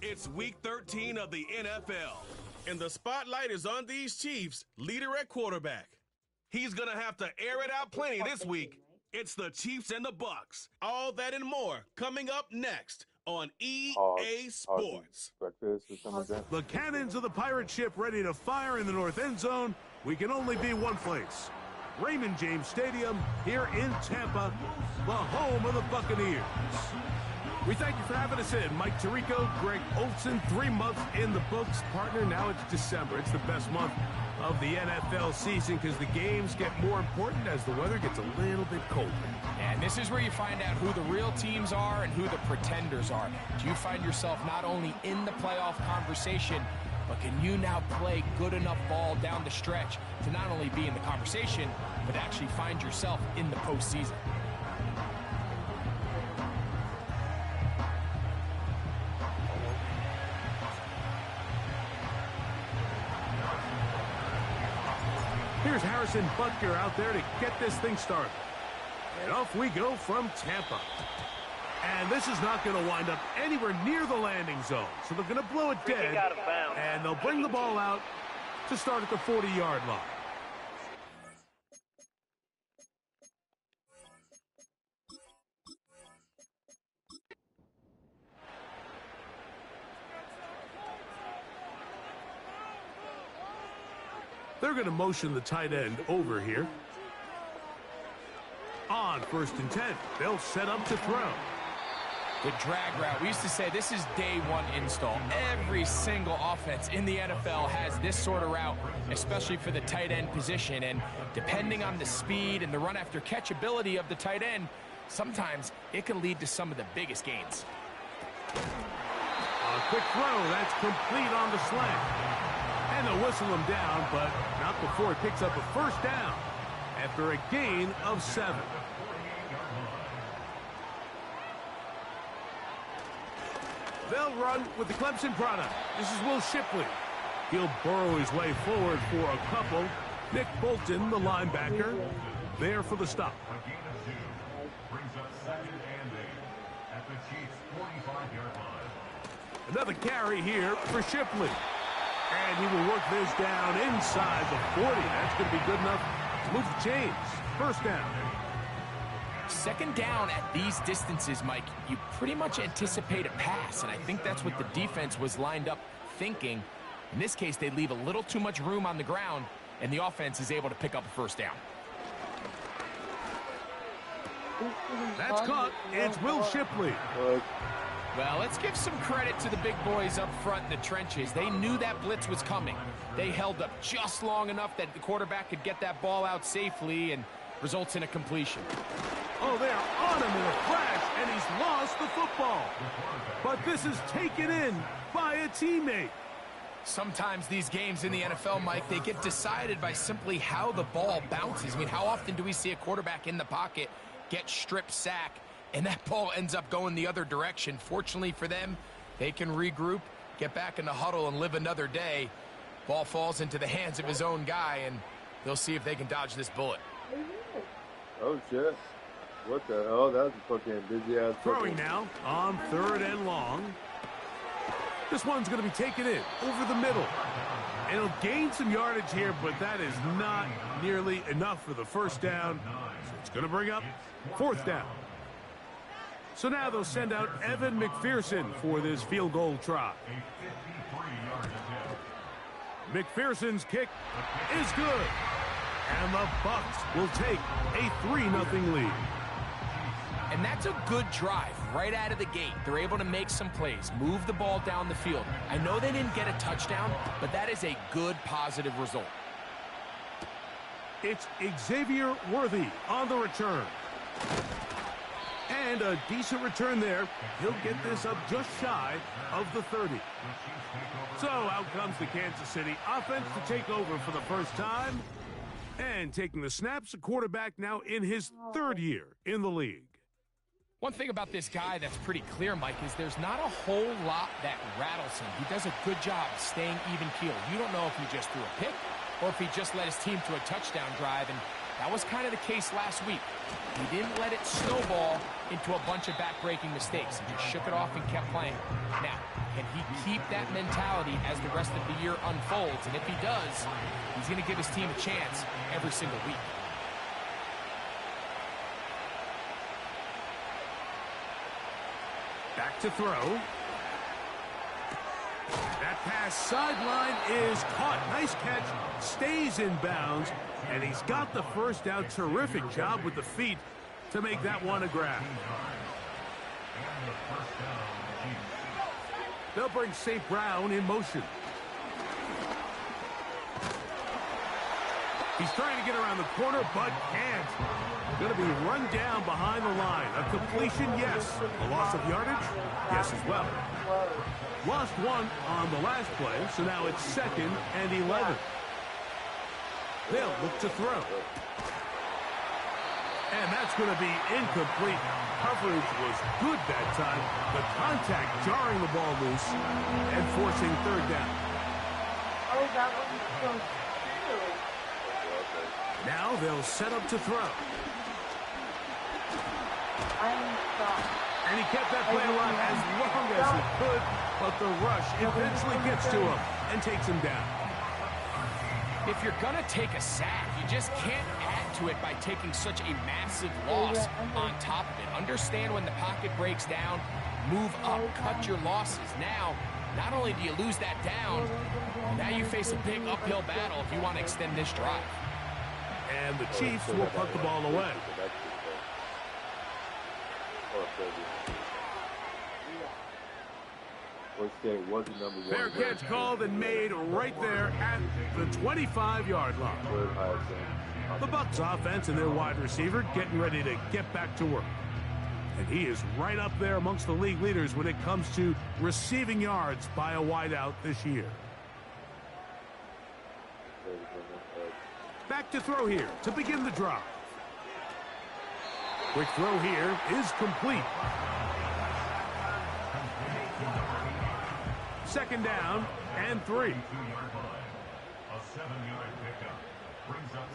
It's week 13 of the NFL, and the spotlight is on these Chiefs, leader at quarterback. He's going to have to air it out plenty this week. It's the Chiefs and the Bucs. All that and more coming up next on EA Sports. The cannons of the pirate ship ready to fire in the north end zone. We can only be one place. Raymond James Stadium here in Tampa, the home of the Buccaneers. We thank you for having us in. Mike Tirico, Greg Olsen, 3 months in the books. Partner, now it's December. It's the best month of the NFL season because the games get more important as the weather gets a little bit colder. And this is where you find out who the real teams are and who the pretenders are. Do you find yourself not only in the playoff conversation, but can you now play good enough ball down the stretch to not only be in the conversation, but actually find yourself in the postseason? Here's Harrison Butker out there to get this thing started. And off we go from Tampa. And this is not going to wind up anywhere near the landing zone. So they're going to blow it dead. And they'll bring the ball out to start at the 40-yard line. They're going to motion the tight end over here. On 1st and 10, they'll set up to throw. The drag route. We used to say this is day one install. Every single offense in the NFL has this sort of route, especially for the tight end position. And depending on the speed and the run after catch ability of the tight end, sometimes it can lead to some of the biggest gains. A quick throw. That's complete on the slant. And they'll whistle him down, but not before he picks up a first down after a gain of 7. They'll run with the Clemson product. This is Will Shipley. He'll burrow his way forward for a couple. Nick Bolton, the linebacker, there for the stop. Another carry here for Shipley. And he will work this down inside the 40. That's going to be good enough to move the chains. First down. Second down at these distances, Mike, you pretty much anticipate a pass, and I think that's what the defense was lined up thinking. In this case, they leave a little too much room on the ground, and the offense is able to pick up a first down. That's caught. It's Will Shipley. Well, let's give some credit to the big boys up front in the trenches. They knew that blitz was coming. They held up just long enough that the quarterback could get that ball out safely and results in a completion. Oh, they're on him in a flash, and he's lost the football. But this is taken in by a teammate. Sometimes these games in the NFL, Mike, they get decided by simply how the ball bounces. I mean, how often do we see a quarterback in the pocket get strip sack, and that ball ends up going the other direction? Fortunately for them, they can regroup, get back in the huddle, and live another day. Ball falls into the hands of his own guy, and they'll see if they can dodge this bullet. Oh, shit. What the hell? That's a fucking busy-ass. Throwing now on 3rd and long. This one's going to be taken in over the middle. It'll gain some yardage here, but that is not nearly enough for the first down. So it's going to bring up 4th down. So now they'll send out Evan McPherson for this field goal try. McPherson's kick is good. And the Bucs will take a 3-0 lead. And that's a good drive right out of the gate. They're able to make some plays, move the ball down the field. I know they didn't get a touchdown, but that is a good, positive result. It's Xavier Worthy on the return. And a decent return there. He'll get this up just shy of the 30. So out comes the Kansas City offense to take over for the first time. And taking the snaps, a quarterback now in his 3rd year in the league. One thing about this guy that's pretty clear, Mike, is there's not a whole lot that rattles him. He does a good job staying even keel. You don't know if he just threw a pick or if he just led his team to a touchdown drive, and That was kind of the case last week. He didn't let it snowball into a bunch of back-breaking mistakes. He just shook it off and kept playing. Now, can he keep that mentality as the rest of the year unfolds? And if he does, he's going to give his team a chance every single week. Back to throw. That pass sideline is caught. Nice catch. Stays in bounds. And he's got the first down. Terrific job with the feet to make that one a grab. They'll bring St. Brown in motion. He's trying to get around the corner, but can't. Going to be run down behind the line. A completion, yes. A loss of yardage? Yes as well. Lost one on the last play, so now it's 2nd and 11. They'll look to throw. And that's going to be incomplete. Coverage was good that time. The contact jarring the ball loose and forcing 3rd down. Oh, that was so cute. Now they'll set up to throw. I'm shocked. And he kept that play alive as long as he could, but the rush eventually gets to him and takes him down. If you're going to take a sack, you just can't add to it by taking such a massive loss on top of it. Understand when the pocket breaks down, move up, cut your losses. Now, not only do you lose that down, now you face a big uphill battle if you want to extend this drive. And the Chiefs will punt the ball away. Fair catch called and made right there at the 25-yard line. The Bucs offense and their wide receiver getting ready to get back to work. And he is right up there amongst the league leaders when it comes to receiving yards by a wideout this year. Back to throw here to begin the drive. Quick throw here is complete. 2nd down and 3.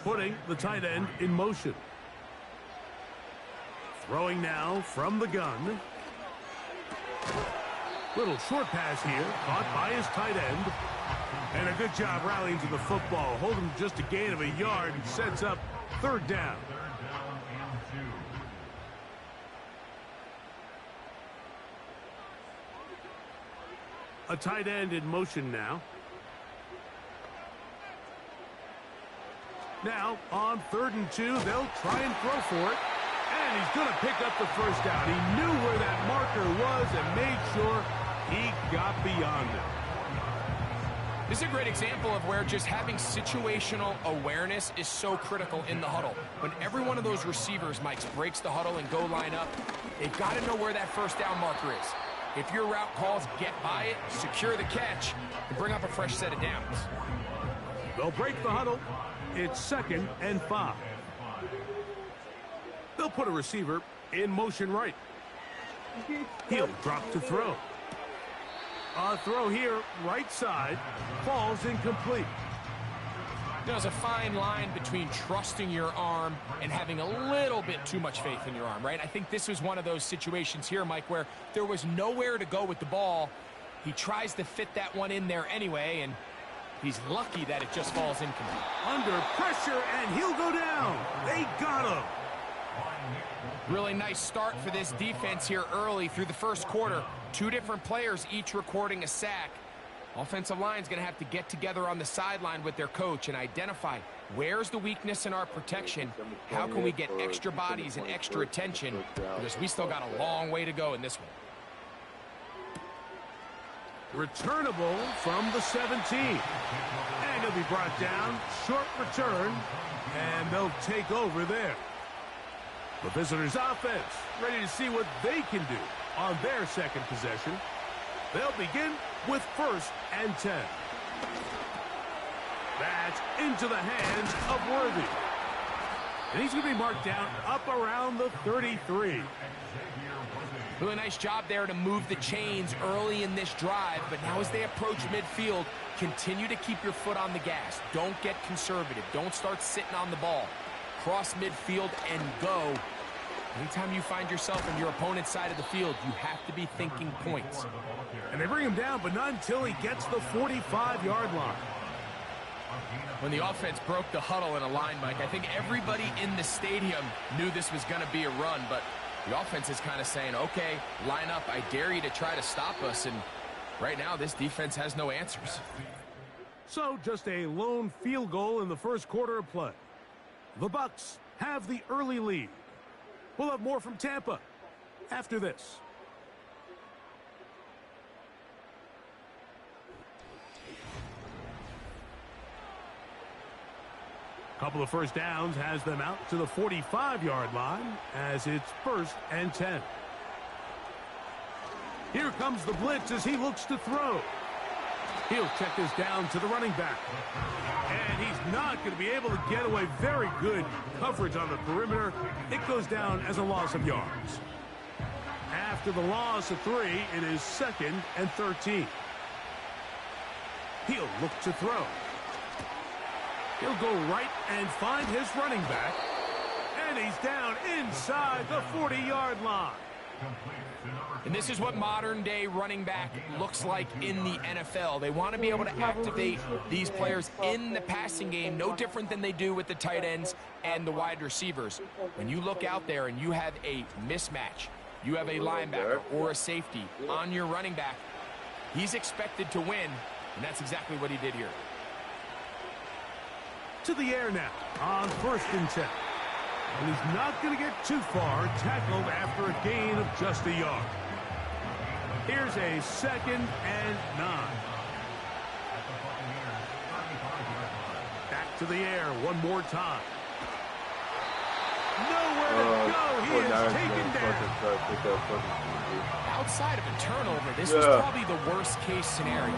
Putting the tight end in motion. Throwing now from the gun. Little short pass here, caught by his tight end. And a good job rallying to the football. Holding just a gain of a yard and sets up 3rd down. A tight end in motion now. Now, on 3rd and 2, they'll try and throw for it. And he's going to pick up the first down. He knew where that marker was and made sure he got beyond it. This is a great example of where just having situational awareness is so critical in the huddle. When every one of those receivers, Mike, breaks the huddle and go line up, they've got to know where that first down marker is. If your route calls, get by it, secure the catch, and bring up a fresh set of downs. They'll break the huddle. It's 2nd and 5. They'll put a receiver in motion right. He'll drop to throw. A throw here, right side, falls incomplete. There's a fine line between trusting your arm and having a little bit too much faith in your arm, right? I think this was one of those situations here, Mike, where there was nowhere to go with the ball. He tries to fit that one in there anyway, and he's lucky that it just falls incomplete. Under pressure, and he'll go down. They got him. Really nice start for this defense here early through the first quarter. 2 different players each recording a sack. Offensive line's going to have to get together on the sideline with their coach and identify where's the weakness in our protection, how can we get extra bodies and extra attention, because we still got a long way to go in this one. Returnable from the 17. And he'll be brought down. Short return, and they'll take over there. The visitors' offense ready to see what they can do on their 2nd possession. They'll begin with 1st and 10. That's into the hands of Worthy. And he's going to be marked down up around the 33. Really nice job there to move the chains early in this drive, but now as they approach midfield, continue to keep your foot on the gas. Don't get conservative. Don't start sitting on the ball. cross midfield and go. Anytime you find yourself on your opponent's side of the field, you have to be thinking points. And they bring him down, but not until he gets the 45-yard line. When the offense broke the huddle in a line, Mike, I think everybody in the stadium knew this was going to be a run, but the offense is kind of saying, okay, line up, I dare you to try to stop us, and right now this defense has no answers. So just a lone field goal in the first quarter of play. The Bucs have the early lead. We'll have more from Tampa after this. Couple of first downs has them out to the 45-yard line as it's 1st and 10. Here comes the blitz as he looks to throw. He'll check this down to the running back. And he's not going to be able to get away. Very good coverage on the perimeter. It goes down as a loss of yards. After the loss of 3, it is 2nd and 13. He'll look to throw. He'll go right and find his running back. And he's down inside the 40-yard line. And this is what modern-day running back looks like in the NFL. They want to be able to activate these players in the passing game, no different than they do with the tight ends and the wide receivers. When you look out there and you have a mismatch, you have a linebacker or a safety on your running back, he's expected to win, and that's exactly what he did here. To the air now on 1st and 10. And he's not going to get too far, tackled after a gain of just a yard. Here's a 2nd and 9. Back to the air one more time. Nowhere to go. He is taken down. Outside of a turnover, this was probably the worst-case scenario.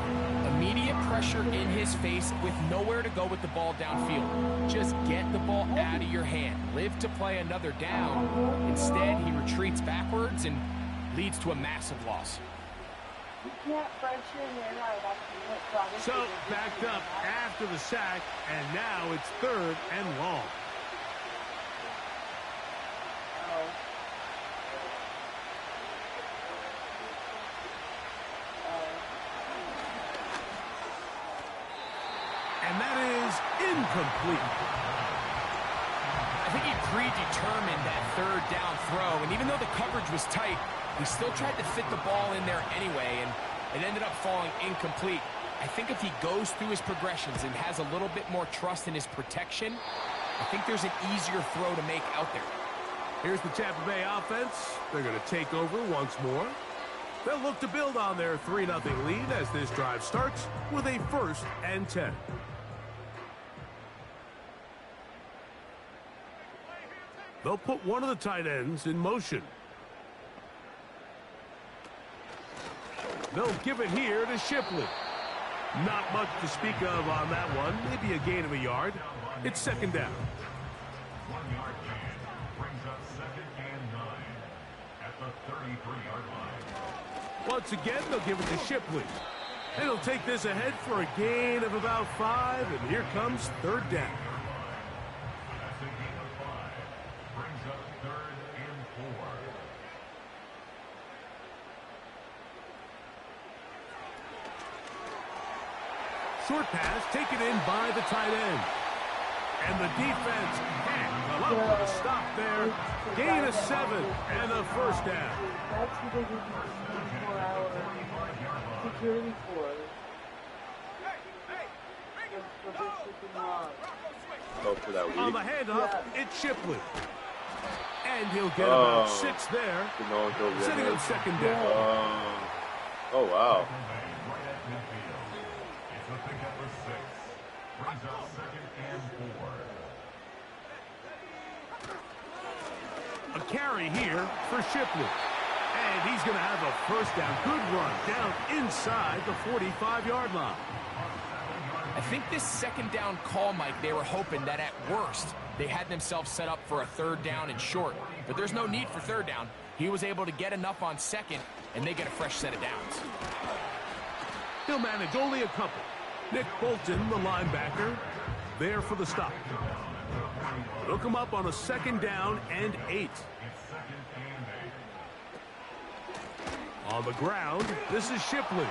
Immediate pressure in his face with nowhere to go with the ball downfield. Just get the ball out of your hand. Live to play another down. Instead, he retreats backwards and leads to a massive loss. So, backed up after the sack, and now it's 3rd and long. And that is incomplete. I think he predetermined that 3rd down throw, and even though the coverage was tight, he still tried to fit the ball in there anyway, and it ended up falling incomplete. I think if he goes through his progressions and has a little bit more trust in his protection, I think there's an easier throw to make out there. Here's the Tampa Bay offense. They're going to take over once more. They'll look to build on their 3-0 lead as this drive starts with a 1st and 10. They'll put one of the tight ends in motion. They'll give it here to Shipley. Not much to speak of on that one. Maybe a gain of a yard. It's 2nd down. 1-yard gain brings up 2nd and 9 at the 33-yard line. Once again, they'll give it to Shipley. And he'll take this ahead for a gain of about 5, and here comes 3rd down. That's a gain of 5. Brings up 3rd and 4. Short pass taken in by the tight end. And the defense can't come up with a stop there. Gain of 7 and a 1st down. That's what they did 24-hour security force. Go for that week. On the handoff, it's Shipley. And he'll get about 6 there. Sitting in 2nd down. Oh, wow. It's a pickup of 6. Brings up 2nd and 4. A carry here for Shipley. And he's going to have a 1st down. Good run down inside the 45-yard line. I think this 2nd down call, Mike, they were hoping that at worst they had themselves set up for a 3rd down and short. But there's no need for 3rd down. He was able to get enough on 2nd, and they get a fresh set of downs. He'll manage only a couple. Nick Bolton, the linebacker, there for the stop. It'll come up on a 2nd down and 8. On the ground, this is Shipley.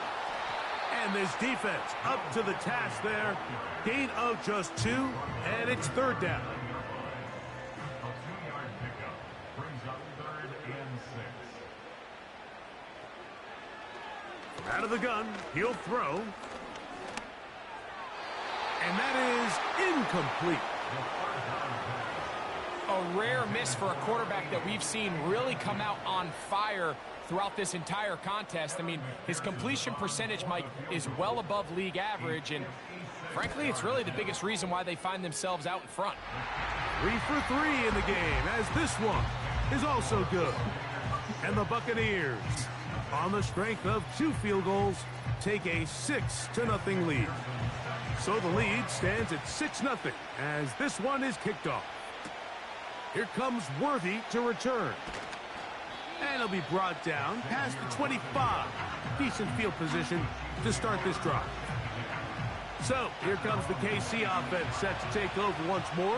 And this defense up to the task there. Gain of just 2, and it's 3rd down. A 2-yard pickup brings up 3rd and 6. Out of the gun, he'll throw. And that is incomplete. A rare miss for a quarterback that we've seen really come out on fire throughout this entire contest. I mean, his completion percentage, Mike, is well above league average, and frankly, it's really the biggest reason why they find themselves out in front. 3 for 3 in the game, as this one is also good. And the Buccaneers, on the strength of 2 field goals, take a 6-0 lead. So the lead stands at 6-0 as this one is kicked off. Here comes Worthy to return. And he'll be brought down past the 25. Decent field position to start this drive. So here comes the KC offense set to take over once more.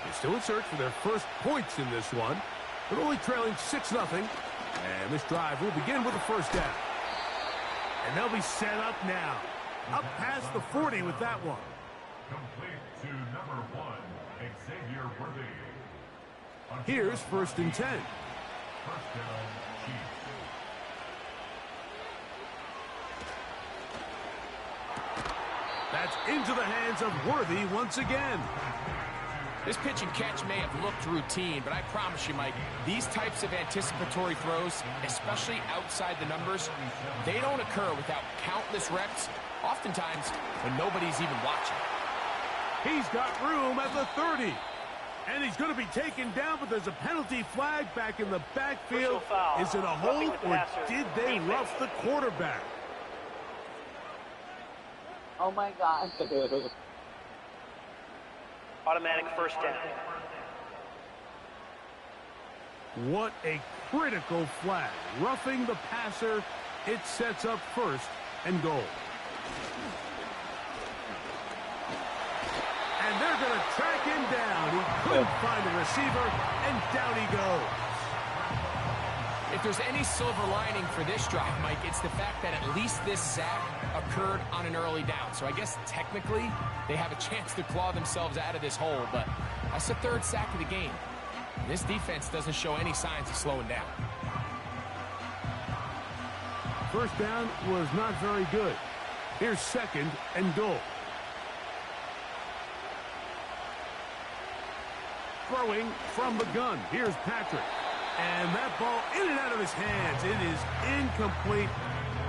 They're still in search for their first points in this one, but only trailing 6-0. And this drive will begin with a 1st down. And they'll be set up now. Up past the 40 with that one. Complete to number 1, Xavier Worthy. Here's 1st and 10. 1st down, Chiefs. That's into the hands of Worthy once again. This pitch and catch may have looked routine, but I promise you, Mike, these types of anticipatory throws, especially outside the numbers, they don't occur without countless reps, oftentimes when nobody's even watching. He's got room at the 30. And he's going to be taken down, but there's a penalty flag back in the backfield. Is it a hold, or did they rough the quarterback? Oh my God. Automatic 1st down. What a critical flag. Roughing the passer, it sets up 1st and goal. And they're going to track him down. He couldn't find a receiver, and down he goes. If there's any silver lining for this drive, Mike, it's the fact that at least this sack occurred on an early down. So I guess technically they have a chance to claw themselves out of this hole, but that's the 3rd sack of the game. And this defense doesn't show any signs of slowing down. 1st down was not very good. Here's 2nd and goal. Throwing from the gun. Here's Patrick. And that ball in and out of his hands. It is incomplete.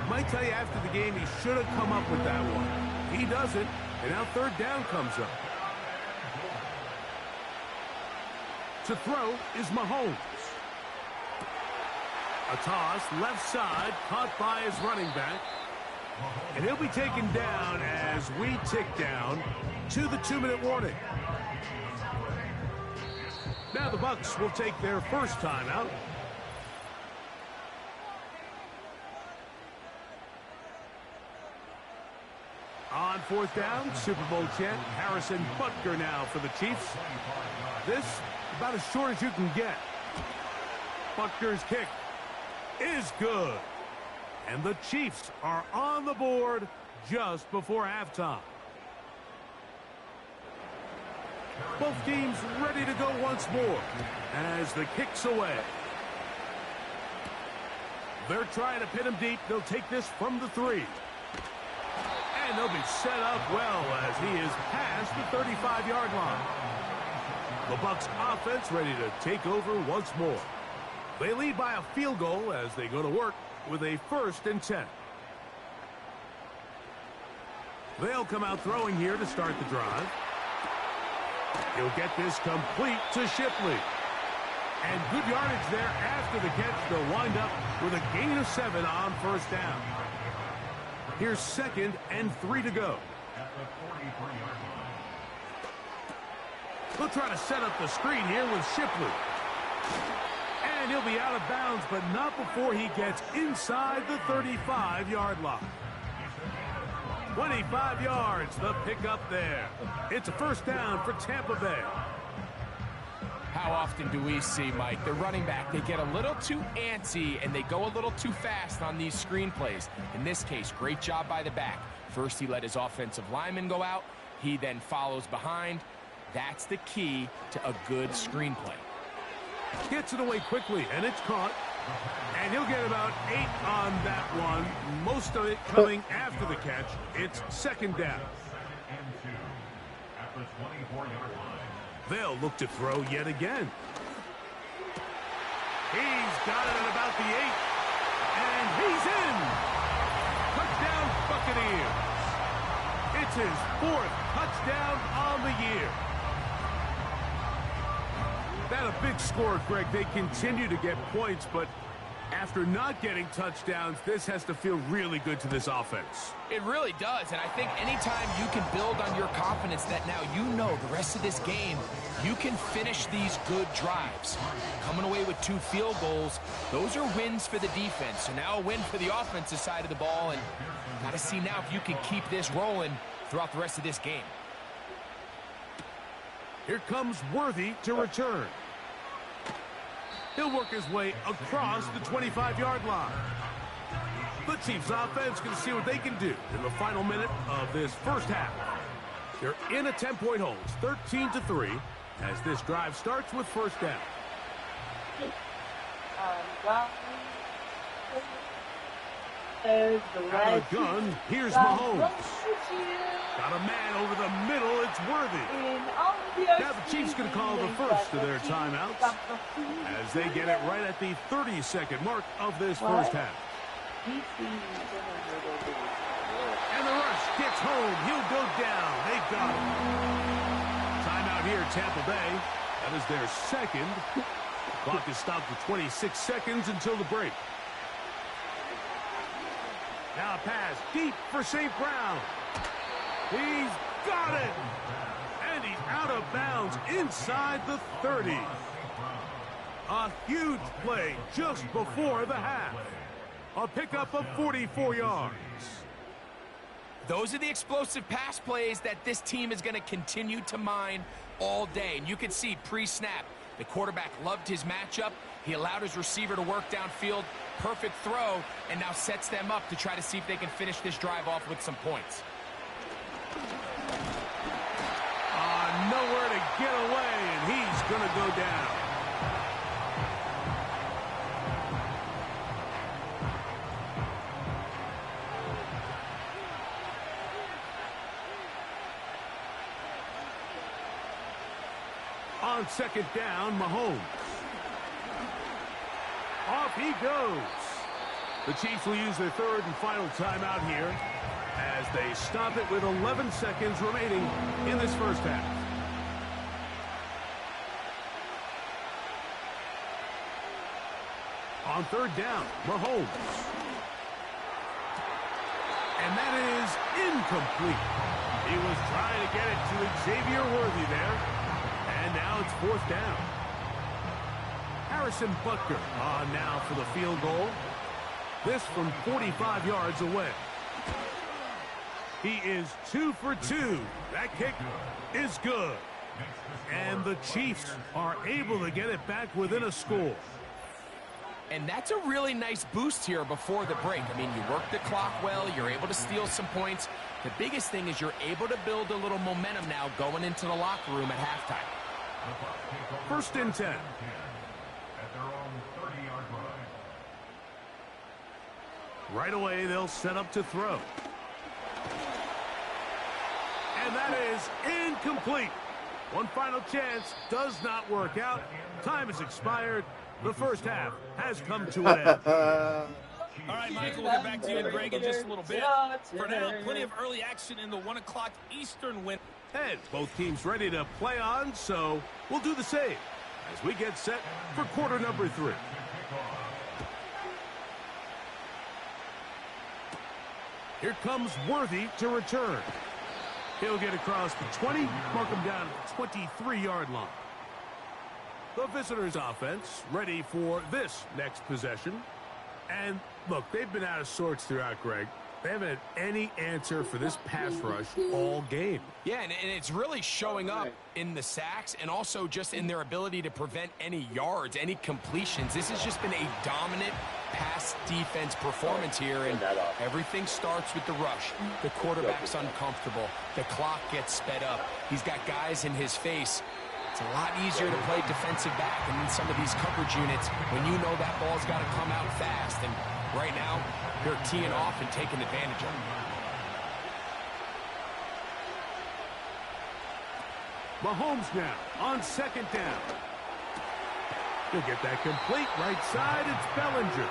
Might tell you after the game he should have come up with that one. He doesn't. And now 3rd down comes up. To throw is Mahomes. A toss left side caught by his running back. And he'll be taken down as we tick down to the 2-minute warning. Now the Bucs will take their 1st timeout. On 4th down, Super Bowl champ Harrison Butker now for the Chiefs. This about as short as you can get. Butker's kick is good. And the Chiefs are on the board just before halftime. Both teams ready to go once more as the kick's away. They're trying to pin him deep. They'll take this from the 3. And they'll be set up well as he is past the 35-yard line. The Bucs offense ready to take over once more. They lead by a field goal as they go to work with a 1st and 10. They'll come out throwing here to start the drive. He'll get this complete to Shipley. And good yardage there after the catch. They'll wind up with a gain of 7 on 1st down. Here's 2nd and 3 to go. At the 43-yard line. They'll try to set up the screen here with Shipley. And he'll be out of bounds, but not before he gets inside the 35-yard line. 25 yards, the pickup there. It's a 1st down for Tampa Bay. How often do we see, Mike, the running back, they get a little too antsy and they go a little too fast on these screen plays. In this case, great job by the back. First, he let his offensive lineman go out. He then follows behind. That's the key to a good screenplay. Gets it away quickly, and it's caught. And he'll get about 8 on that one. Most of it coming after the catch. It's second down. And 2 at the 24-yard line. They'll look to throw yet again. He's got it at about the 8. And he's in. Touchdown, Buccaneers. It's his 4th touchdown on the year. That a big score, Greg. They continue to get points, but after not getting touchdowns, this has to feel really good to this offense. It really does, and I think anytime you can build on your confidence that now you know the rest of this game, you can finish these good drives. Coming away with 2 field goals, those are wins for the defense. So now a win for the offensive side of the ball, and got to see now if you can keep this rolling throughout the rest of this game. Here comes Worthy to return. He'll work his way across the 25-yard line. The Chiefs offense can see what they can do in the final minute of this first half. They're in a 10-point hole. It's 13-3 as this drive starts with first down. Out of the gun, here's Mahomes. Got a man over the middle, it's Worthy. Now the Chiefs can call the first of their timeouts as they get it right at the 30-second mark of this first half. And the rush gets home. He'll go down. They got him. Timeout here, Tampa Bay. That is their second. Clock is stopped for 26 seconds until the break. Now a pass deep for St. Brown. He's got it. And he's out of bounds inside the 30. A huge play just before the half. A pickup of 44 yards. Those are the explosive pass plays that this team is going to continue to mine all day. And you can see pre-snap, the quarterback loved his matchup. He allowed his receiver to work downfield. Perfect throw, and now sets them up to try to see if they can finish this drive off with some points. Nowhere to get away, and he's going to go down. On second down, Mahomes. Off he goes. The Chiefs will use their third and final timeout here as they stop it with 11 seconds remaining in this first half. On third down, Mahomes. And that is incomplete. He was trying to get it to Xavier Worthy there. And now it's fourth down. Harrison Butker on now for the field goal. This from 45 yards away. He is 2 for 2. That kick is good. And the Chiefs are able to get it back within a score. And that's a really nice boost here before the break. I mean, you work the clock well. You're able to steal some points. The biggest thing is you're able to build a little momentum now going into the locker room at halftime. First and 10. At their own 30-yard line. Right away, they'll set up to throw. And that is incomplete. One final chance does not work out. Time has expired. The first half has come to an end. All right, Michael, we'll get back to you and Greg in just a little bit. For now, plenty of early action in the 1 o'clock Eastern win. And both teams ready to play on, so we'll do the same as we get set for quarter number 3. Here comes Worthy to return. He'll get across the 20, mark him down at the 23-yard line. The visitors' offense ready for this next possession. And look, they've been out of sorts throughout, Greg. They haven't had any answer for this pass rush all game. Yeah, and it's really showing up in the sacks and also just in their ability to prevent any yards, any completions. This has just been a dominant pass defense performance here, and everything starts with the rush. The quarterback's uncomfortable. The clock gets sped up. He's got guys in his face. It's a lot easier to play defensive back and in some of these coverage units when you know that ball's got to come out fast. And right now, they're teeing off and taking advantage of it. Mahomes now on second down. He'll get that complete right side. It's Bellinger.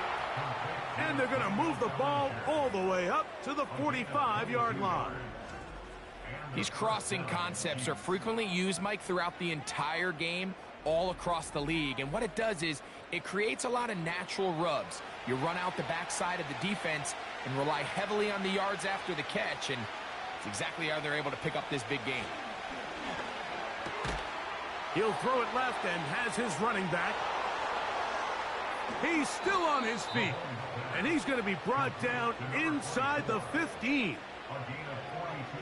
And they're going to move the ball all the way up to the 45-yard line. These crossing concepts are frequently used, Mike, throughout the entire game, all across the league. And what it does is it creates a lot of natural rubs. You run out the backside of the defense and rely heavily on the yards after the catch, and it's exactly how they're able to pick up this big game. He'll throw it left and has his running back. He's still on his feet, and he's going to be brought down inside the 15.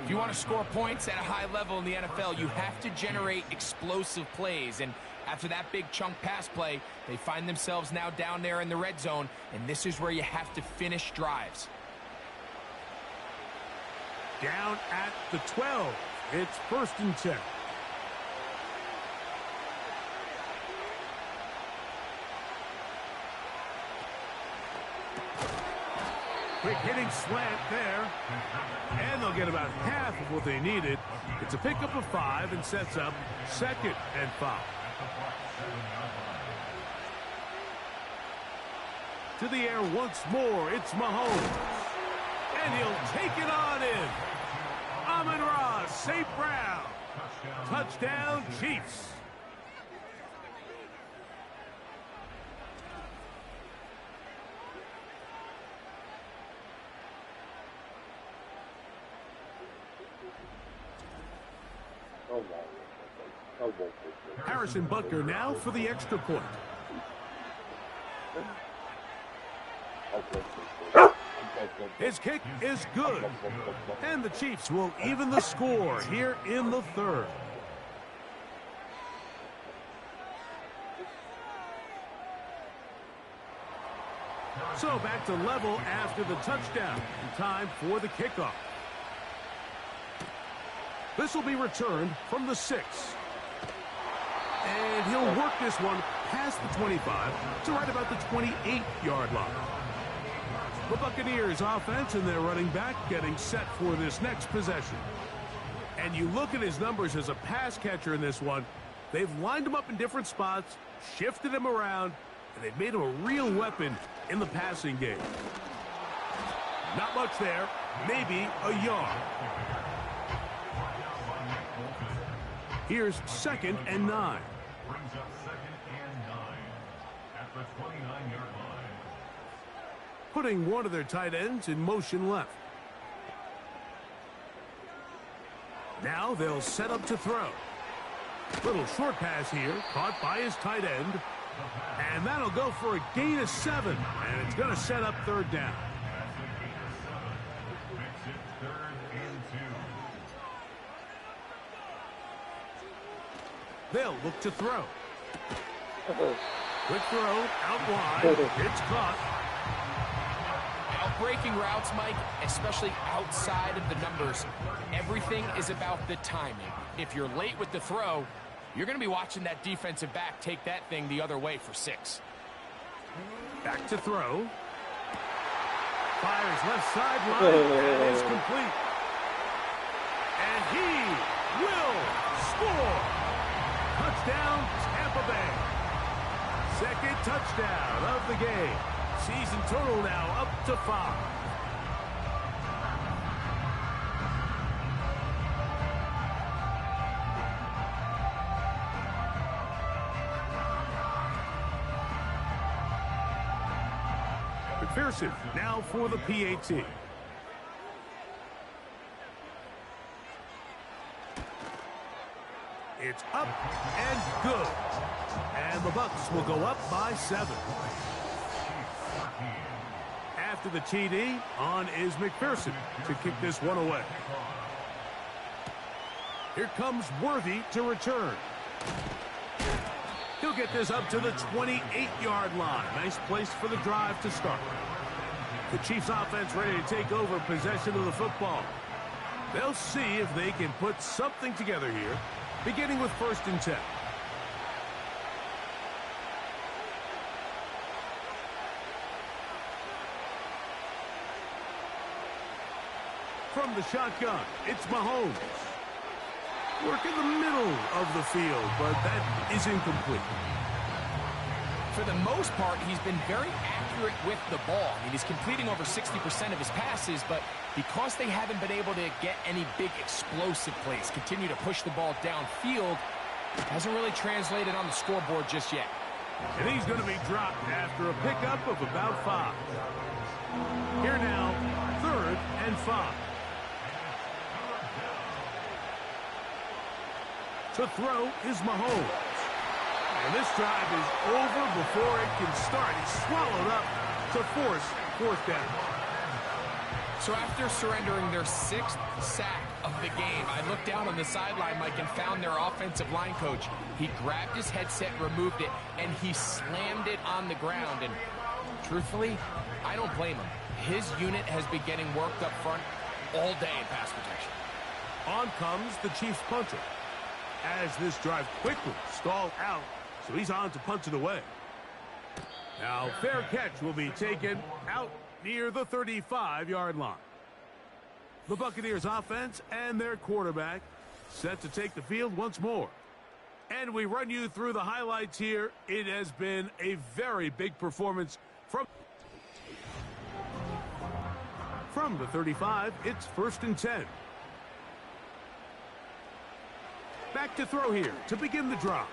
If you want to score points at a high level in the NFL, you have to generate explosive plays. And after that big chunk pass play, they find themselves now down there in the red zone, and this is where you have to finish drives. Down at the 12. It's 1st and 10. Quick hitting slant there. And they'll get about half of what they needed. It's a pickup of 5 and sets up 2nd and 5. To the air once more. It's Mahomes. And he'll take it on in. Amon-Ra St. Brown. Touchdown, Chiefs. Harrison Butker now for the extra point. His kick is good. And the Chiefs will even the score here in the 3rd. So back to level after the touchdown. In time for the kickoff. This will be returned from the 6. And he'll work this one past the 25 to right about the 28-yard line. The Buccaneers offense and their running back getting set for this next possession. And you look at his numbers as a pass catcher in this one. They've lined him up in different spots, shifted him around, and they've made him a real weapon in the passing game. Not much there, maybe a yard. Here's 2nd and 9. Brings up 2nd and 9 at the 29-yard line. Putting one of their tight ends in motion left. Now they'll set up to throw. Little short pass here, caught by his tight end. And that'll go for a gain of 7. And it's going to set up 3rd down. That's a gain of 7. Makes it 3rd and 2. They'll look to throw. Quick throw, out wide. It's caught. Breaking routes, Mike, especially outside of the numbers, everything is about the timing. If you're late with the throw, you're going to be watching that defensive back take that thing the other way for 6. Back to throw. Fires left sideline. And is complete. And he will score. Touchdown, Tampa Bay. 2nd touchdown of the game. Season total now up to 5. McPherson now for the PAT. It's up and good. And the Bucs will go up by 7. after the TD. On is McPherson to kick this one away. Here comes Worthy to return. He'll get this up to the 28-yard line. Nice place for the drive to start. The Chiefs offense ready to take over possession of the football. They'll see if they can put something together here, beginning with 1st and 10. From the shotgun, it's Mahomes. Work in the middle of the field, but that is incomplete. For the most part, he's been very accurate with the ball. I mean, he's completing over 60% of his passes, but because they haven't been able to get any big explosive plays, continue to push the ball downfield, hasn't really translated on the scoreboard just yet. And he's going to be dropped after a pickup of about 5. Here now, 3rd and 5. To throw is Mahomes. And this drive is over before it can start. He's swallowed up to force 4th down. So after surrendering their 6th sack of the game, I looked down on the sideline, Mike, and found their offensive line coach. He grabbed his headset, removed it, and he slammed it on the ground. And truthfully, I don't blame him. His unit has been getting worked up front all day in pass protection. On comes the Chiefs punter. As this drive quickly stalled out, so he's on to punt it away. Now, fair catch will be taken out near the 35-yard line. The Buccaneers offense and their quarterback set to take the field once more. And we run you through the highlights here. It has been a very big performance from the 35. It's 1st and 10. Back to throw here to begin the drive.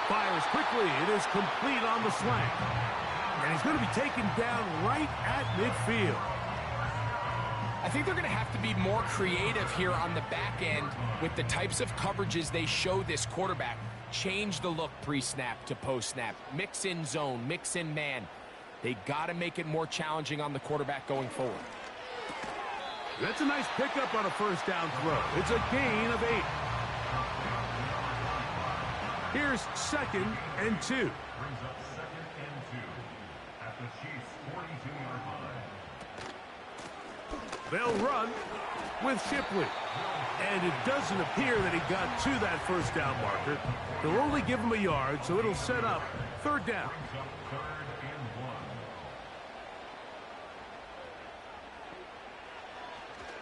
Fires quickly. It is complete on the slant. And he's going to be taken down right at midfield. I think they're going to have to be more creative here on the back end with the types of coverages they show this quarterback. Change the look pre-snap to post-snap. Mix in zone, mix in man. They got to make it more challenging on the quarterback going forward. That's a nice pickup on a 1st down throw. It's a gain of 8. Here's 2nd and 2. Brings up 2nd and 2 at the Chiefs' 42-yard line. They'll run with Shipley. And it doesn't appear that he got to that 1st down marker. They'll only give him a yard, so it'll set up 3rd down. Brings up 3rd and 1.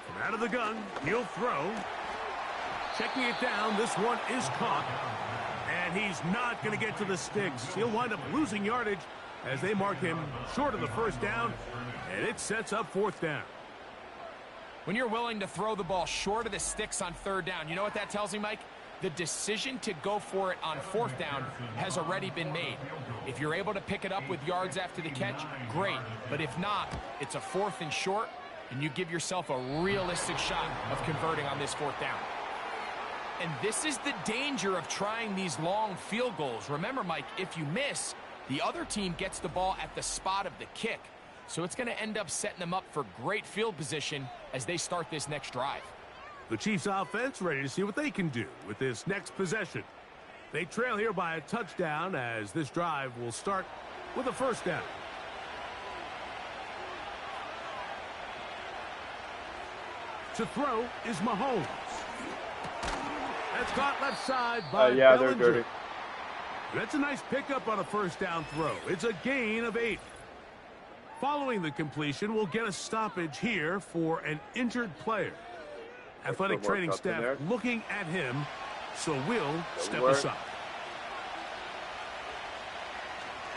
From out of the gun, he'll throw. Checking it down, this one is caught. And he's not going to get to the sticks. He'll wind up losing yardage as they mark him short of the 1st down, and it sets up 4th down. When you're willing to throw the ball short of the sticks on 3rd down, you know what that tells me, Mike? The decision to go for it on 4th down has already been made. If you're able to pick it up with yards after the catch, great. But if not, it's a 4th and short, and you give yourself a realistic shot of converting on this 4th down. And this is the danger of trying these long field goals. Remember, Mike, if you miss, the other team gets the ball at the spot of the kick. So it's going to end up setting them up for great field position as they start this next drive. The Chiefs offense ready to see what they can do with this next possession. They trail here by a touchdown as this drive will start with a 1st down. To throw is Mahomes. That's caught left side by yeah, Bellinger. they're dirty. That's a nice pickup on a 1st down throw. It's a gain of 8. Following the completion, we'll get a stoppage here for an injured player. Athletic training staff looking at him, so we'll step aside.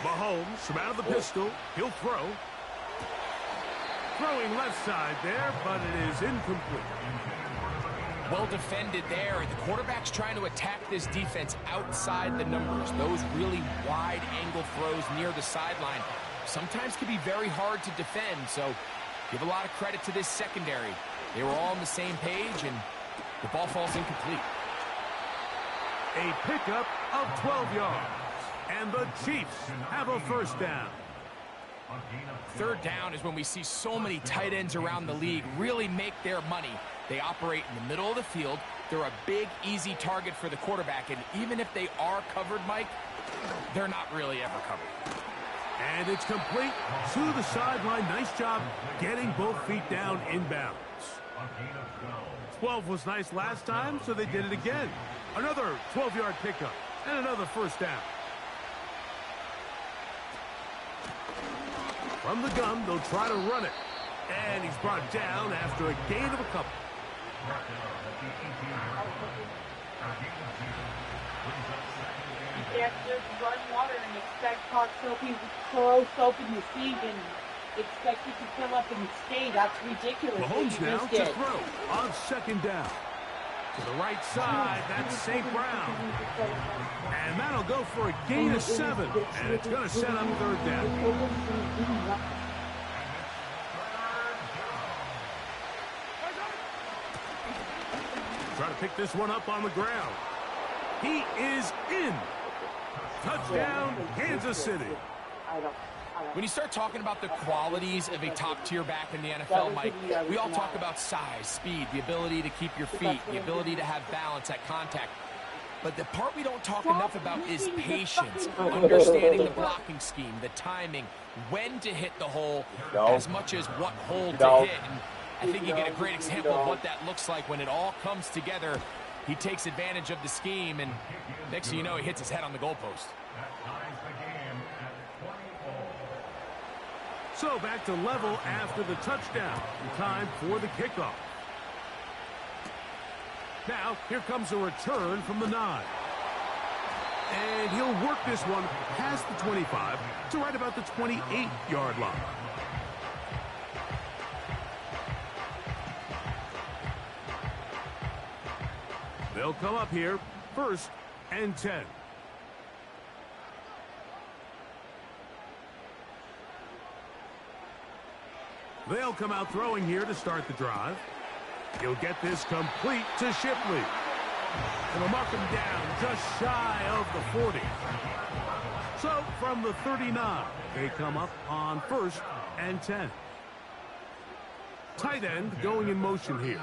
Mahomes from out of the pistol. He'll throw. Throwing left side there, but it is incomplete. Well defended there. The quarterback's trying to attack this defense outside the numbers. Those really wide angle throws near the sideline sometimes can be very hard to defend, so give a lot of credit to this secondary. They were all on the same page, and the ball falls incomplete. A pickup of 12 yards, and the Chiefs have a 1st down. Third down is when we see so many tight ends around the league really make their money. They operate in the middle of the field. They're a big, easy target for the quarterback. And even if they are covered, Mike, they're not really ever covered. And it's complete to the sideline. Nice job getting both feet down inbounds. 12 was nice last time, so they did it again. Another 12-yard pickup and another first down. From the gun, they'll try to run it. And he's brought down after a gain of a couple. You can't just run water and expect hot soapy throw soap in the sink and expect it to fill up and stay. That's ridiculous. Mahomes now to throw on second down. To the right side, that's St. Brown. And that'll go for a gain of 7. And it's going to set up third down. Try to pick this one up on the ground. He is in. Touchdown, Kansas City. When you start talking about the qualities of a top-tier back in the NFL, Mike, we all talk about size, speed, the ability to keep your feet, the ability to have balance at contact. But the part we don't talk enough about is patience, understanding the blocking scheme, the timing, when to hit the hole, as much as what hole to hit. And I think you get a great example of what that looks like when it all comes together. He takes advantage of the scheme, and next thing you know, he hits his head on the goalpost. So back to level after the touchdown. Time for the kickoff. Now, here comes a return from the 9. And he'll work this one past the 25 to right about the 28-yard line. They'll come up here, 1st and 10. They'll come out throwing here to start the drive. He'll get this complete to Shipley. And they'll mark him down just shy of the 40. So from the 39, they come up on 1st and 10. Tight end going in motion here.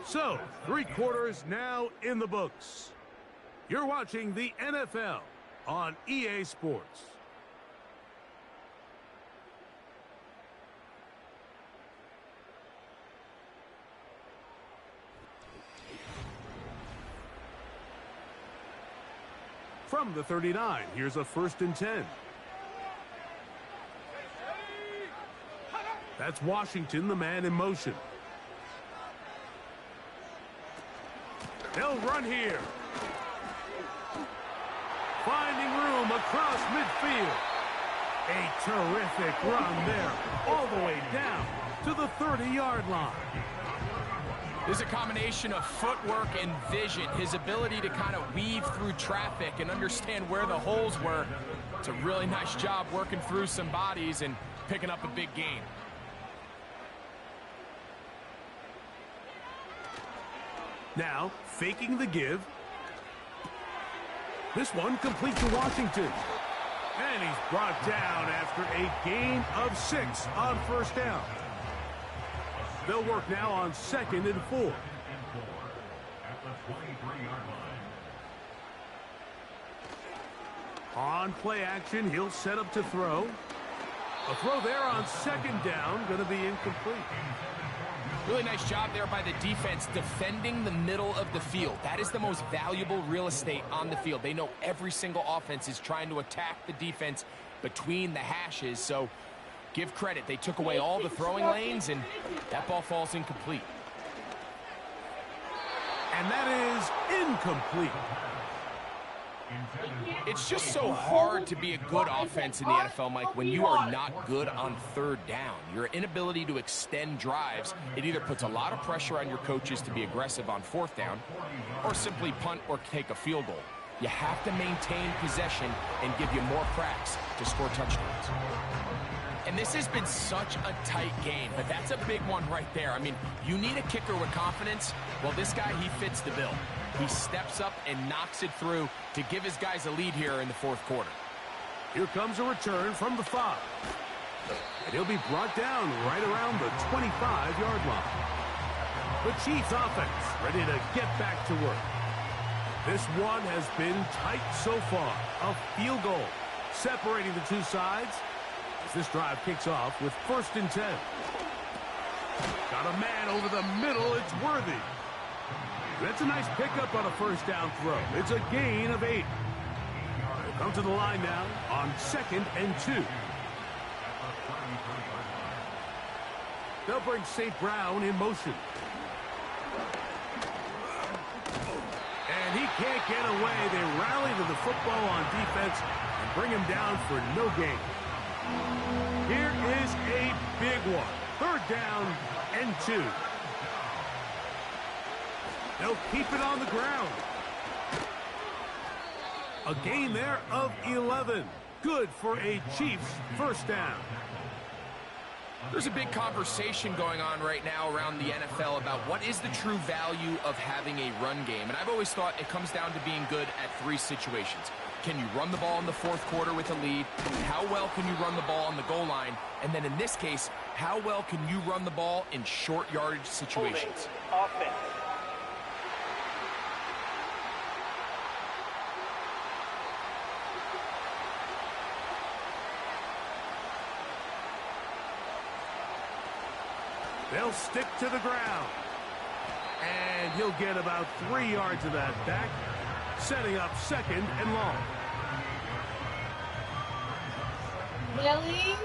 So, 3 quarters now in the books. You're watching the NFL on EA Sports. From the 39, here's a 1st and 10. That's Washington, the man in motion. They'll run here. Finding room across midfield. A terrific run there, all the way down to the 30-yard line. There's a combination of footwork and vision, his ability to kind of weave through traffic and understand where the holes were. It's a really nice job working through some bodies and picking up a big gain. Now, faking the give. This one complete to Washington. And he's brought down after a gain of 6 on 1st down. They'll work now on 2nd and 4. On play action, he'll set up to throw. A throw there on 2nd down, going to be incomplete. Really nice job there by the defense defending the middle of the field. That is the most valuable real estate on the field. They know every single offense is trying to attack the defense between the hashes, so give credit. They took away all the throwing lanes, and that ball falls incomplete. And that is incomplete. It's just so hard to be a good offense in the NFL, Mike, when you are not good on 3rd down. Your inability to extend drives, it either puts a lot of pressure on your coaches to be aggressive on 4th down or simply punt or take a field goal. You have to maintain possession and give you more cracks to score touchdowns. And this has been such a tight game, but that's a big one right there. I mean, you need a kicker with confidence. Well, this guy, he fits the bill. He steps up and knocks it through to give his guys a lead here in the 4th quarter. Here comes a return from the 5. And he'll be brought down right around the 25-yard line. The Chiefs offense ready to get back to work. This one has been tight so far. A field goal separating the two sides as this drive kicks off with 1st and 10. Got a man over the middle. It's Worthy. That's a nice pickup on a 1st down throw. It's a gain of 8. They'll come to the line now on 2nd and 2. They'll bring St. Brown in motion. And he can't get away. They rally to the football on defense and bring him down for no gain. Here is a big one. 3rd down and 2. They'll keep it on the ground. A gain there of 11. Good for a Chiefs 1st down. There's a big conversation going on right now around the NFL about what is the true value of having a run game. And I've always thought it comes down to being good at 3 situations. Can you run the ball in the 4th quarter with a lead? How well can you run the ball on the goal line? And then in this case, how well can you run the ball in short yardage situations? Offense. They'll stick to the ground. And he'll get about 3 yards of that back, setting up 2nd and long. Really?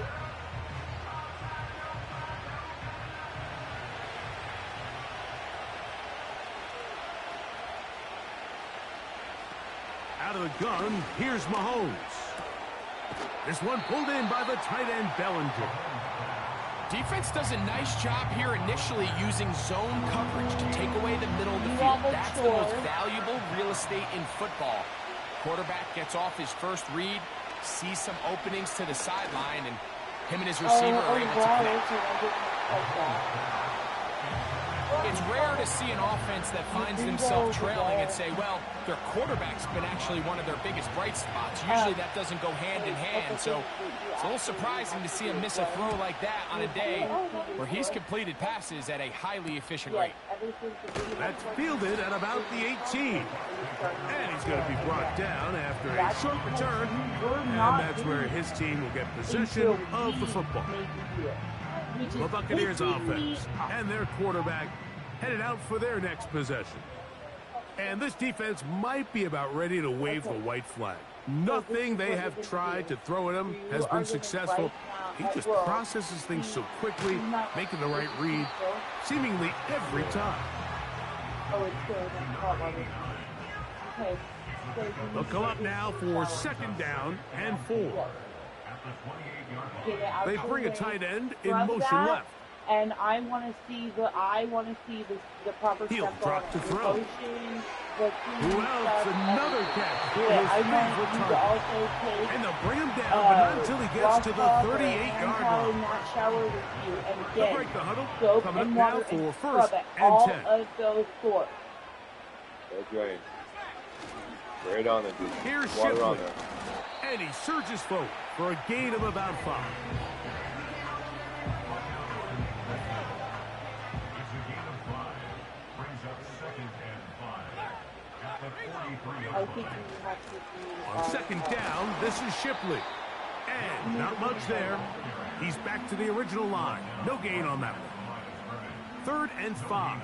Out of the gun, here's Mahomes. This one pulled in by the tight end Bellinger. Defense does a nice job here initially using zone coverage to take away the middle of the field. That's the most valuable real estate in football. Quarterback gets off his first read, sees some openings to the sideline, and him and his receiver are able to connect. It's rare to see an offense that finds themselves trailing and say, well, their quarterback's been actually one of their biggest bright spots. Usually that doesn't go hand in hand, so it's a little surprising to see him miss a throw like that on a day where he's completed passes at a highly efficient rate. That's fielded at about the 18. And he's going to be brought down after a short return, and that's where his team will get possession of the football. The Buccaneers offense and their quarterback headed out for their next possession. And this defense might be about ready to wave the white flag. Nothing they have tried to throw at him has been successful. He just processes things so quickly, making the right read seemingly every time. They'll come up now for 2nd down and 4. They bring a tight end in motion left. And I want to see the proper He'll step drop on to throw. motion, Who else? Another catch. I want you to also take And they'll bring him down, but not until he gets to the 38-yard line. Not shower with you, and They'll again, break the huddle. soap Coming up and now water for and 1st scrub it. and All 10. of those 4. That's right. Right on it, dude. Here's Water on Shipley. there. And he surges forward for a gain of about 5. It's a gain of 5. Brings up 2nd and 5. At the 43-yard I think you line. have to do On 2nd down, this is Shipley. And not much there. He's back to the original line. No gain on that one. 3rd and 5.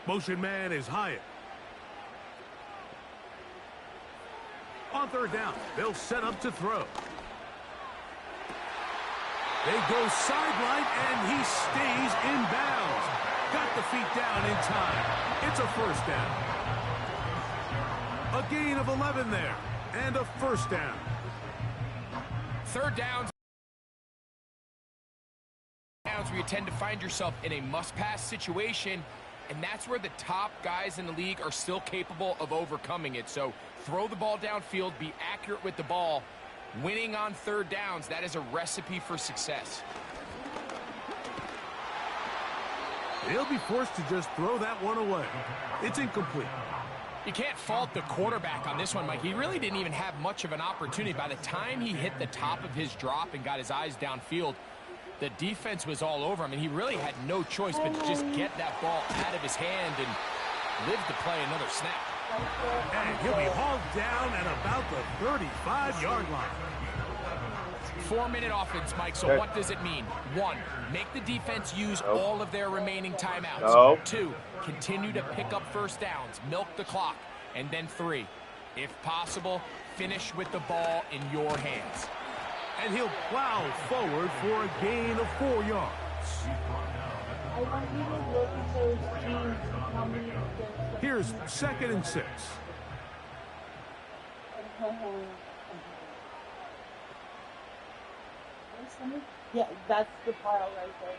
Motion man is Hyatt. On 3rd down, they'll set up to throw. They go sideline, and he stays in bounds. Got the feet down in time. It's a 1st down. A gain of 11 there, and a 1st down. 3rd downs where you tend to find yourself in a must-pass situation, and that's where the top guys in the league are still capable of overcoming it. So throw the ball downfield, be accurate with the ball. Winning on 3rd downs, that is a recipe for success. He'll be forced to just throw that one away. It's incomplete. You can't fault the quarterback on this one, Mike. He really didn't even have much of an opportunity. By the time he hit the top of his drop and got his eyes downfield, the defense was all over him, and he really had no choice but to just get that ball out of his hand and live to play another snap. And he'll be hauled down at about the 35-yard line. 4-minute offense, Mike, so what does it mean? 1, make the defense use all of their remaining timeouts. 2, continue to pick up first downs, milk the clock. And then 3, if possible, finish with the ball in your hands. And he'll plow forward for a gain of 4 yards. I want you to look at those teams, how many of them. Here's 2nd and 6. Yeah, that's the pile right there.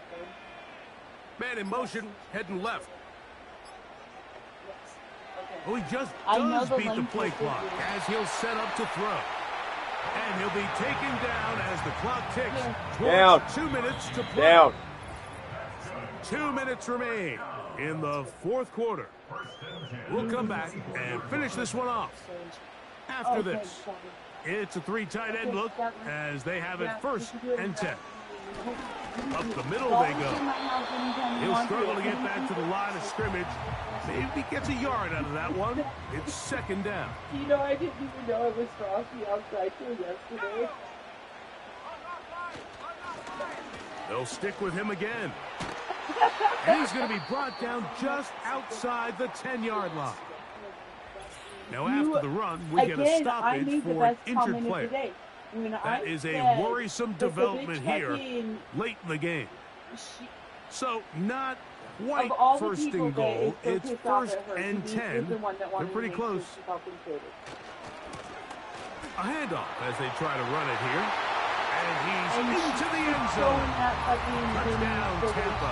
Man in motion, heading left. Yes. Okay. Oh, he just does beat the play clock as he'll set up to throw. And he'll be taken down as the clock ticks towards 2 minutes to play. Down. 2 minutes remain in the 4th quarter. We'll come back and finish this one off. After this, it's a 3 tight end look as they have it 1st and 10. Up the middle they go. He'll struggle to get back to the line of scrimmage. Maybe gets a yard out of that one. It's 2nd down. You know, I didn't even know it was frosty outside till yesterday. They'll stick with him again. And he's going to be brought down just outside the 10-yard line. Now, after the run, we get a stoppage for an injured player. That is a worrisome development here late in the game. So, not quite 1st and goal. It's 1st and 10. They're pretty close. A handoff as they try to run it here. And he's into the end zone. Touchdown, Tampa.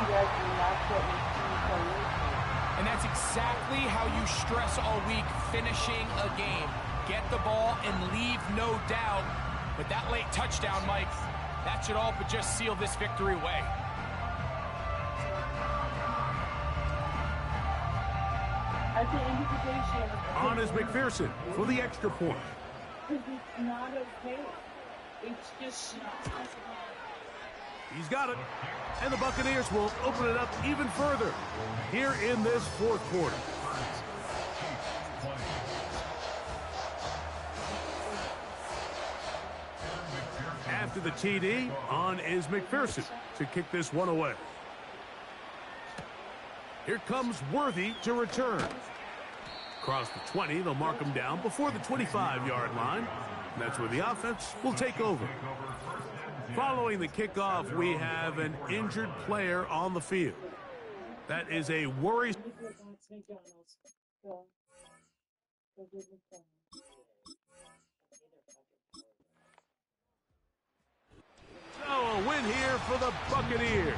And that's exactly how you stress all week, finishing a game. Get the ball and leave no doubt. But that late touchdown, Mike, that should all but just seal this victory away. At the end of the day, Shannon. On is McPherson for the extra point. Because it's not okay. It's just not. He's got it. And the Buccaneers will open it up even further here in this 4th quarter. After the TD, on is McPherson to kick this one away. Here comes Worthy to return. Across the 20, they'll mark him down before the 25-yard line. And that's where the offense will take over. Following the kickoff, we have an injured player on the field. That is a worrisome. So a win here for the Buccaneers.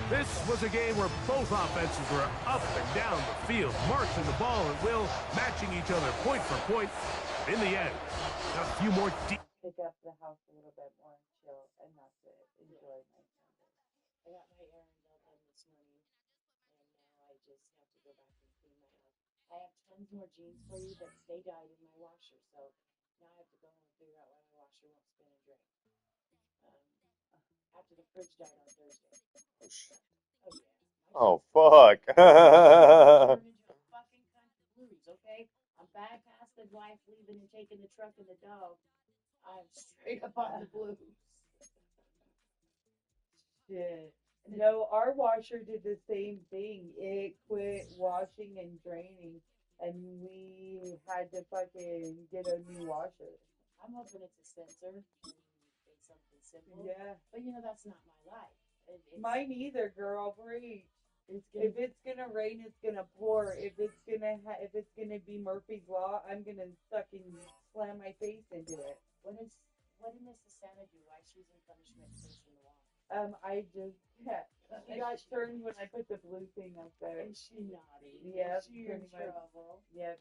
This was a game where both offenses were up and down the field, marching the ball at will, matching each other point for point. In the end, a few more deep. Pick up the house a little bit more and chill, and that's it. Enjoy my Sunday. I got my errand all done this morning, and now I just have to go back and clean my house. I have tons more jeans for you, but they died in my washer, so now I have to go home and figure out why my washer won't spin and drain. After the fridge died on Thursday. Oh, shit. Oh, yeah. Oh, fuck. Fucking country blues, okay? I'm back past the wife leaving and taking the truck and the dog. I'm straight up on the blues. Shit. No, our washer did the same thing. It quit washing and draining, and we had to fucking get a new washer. I'm hoping it's a sensor and it's something simple. Yeah. But, you know, that's not my life. Mine either, girl. Breathe. If it's gonna rain, it's gonna pour. If it's gonna be Murphy's Law, I'm gonna fucking slam my face into it. What does Susanna do? Why she's in punishment facing the wall? She got turned when I put the blue thing up there. Is she naughty? Yeah, she's in trouble. Yep,